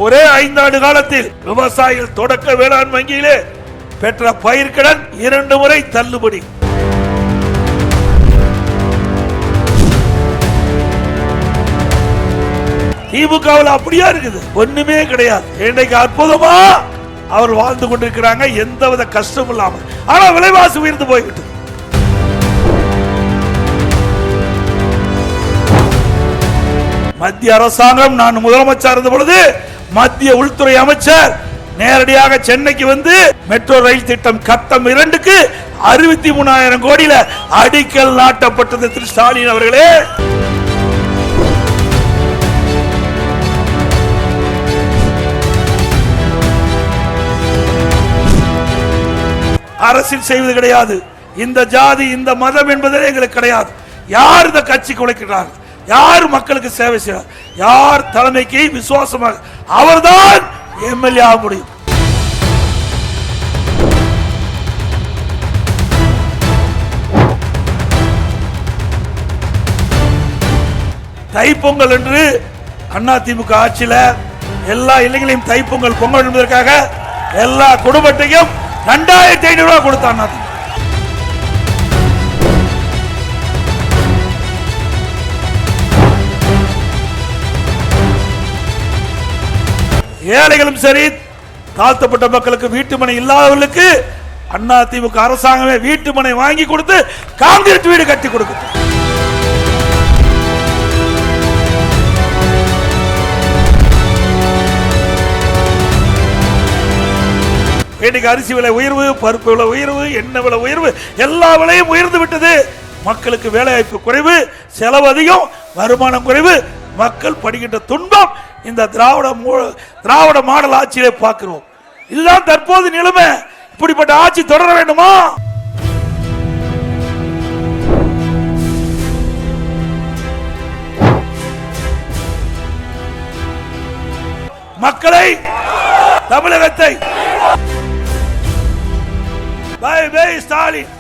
ஒரே 5 ஆண்டு காலத்தில் விவசாயிகள் தொடக்க வேளாண் வங்கியிலே பெற்ற பயிர்க்கடன் 2 முறை தள்ளுபடி. திமுகவில் அப்படியா இருக்குது? ஒண்ணுமே கிடையாது. இன்றைக்கு அற்புதமா அவர் வாழ்ந்து கொண்டிருக்கிறாங்க, எந்தவித கஷ்டமும் இல்லாமல். ஆனா விலைவாசி உயர்ந்து போய்விட்டது. மத்திய அரசாங்கம், நான் முதலமைச்சர் இருந்த பொழுது மத்திய உள்துறை அமைச்சர் நேரடியாக சென்னைக்கு வந்து மெட்ரோ ரயில் திட்டம் கட்டம் 2க்கு 63,000 கோடியில அடிக்கல் நாட்டப்பட்டது. திரு ஸ்டாலின் அவர்களே, அரசியல் செய்வது கிடையாது. இந்த ஜாதி இந்த மதம் என்பதே எங்களுக்கு கிடையாது. யார் இந்த கட்சிக்கு உழைக்கிறார், யார் மக்களுக்கு சேவை செய்வார், யார் தலைமைக்கு விசுவாசமாக அவர்தான் எம்எல்ஏ ஆக முடியும். தைப்பொங்கல் என்று அதிமுக ஆட்சியில எல்லா இளைஞர்களையும் தைப்பொங்கல் பொங்கல் என்பதற்காக எல்லா குடும்பத்தையும் 2,500 ரூபாய் கொடுத்தான். ஏழைகளும் சரி, தாழ்த்தப்பட்ட மக்களுக்கு, வீட்டுமனை இல்லாதவர்களுக்கு அதிமுக அரசாங்கமே வீட்டுமனை வாங்கி கொடுத்து கான்கிரீட் வீடு கட்டி கொடுக்கும். இன்னைக்கு அரிசி விலை உயர்வு, பருப்பு விலை உயர்வு, எண்ணெய் விலை உயர்வு, எல்லா விலையும் உயர்ந்து விட்டது. மக்களுக்கு வேலை வாய்ப்பு குறைவு, செலவு அதிகம், வருமானம் குறைவு, மக்கள் படுகின்ற துன்பம் இந்த திராவிட மாடல் ஆட்சியிலே பார்க்கிறோம். இதுதான் தற்போது நிலைமை. இப்படிப்பட்ட ஆட்சி தொடர வேண்டுமா? மக்களை, தமிழகத்தை பை பை ஸ்டாலின்.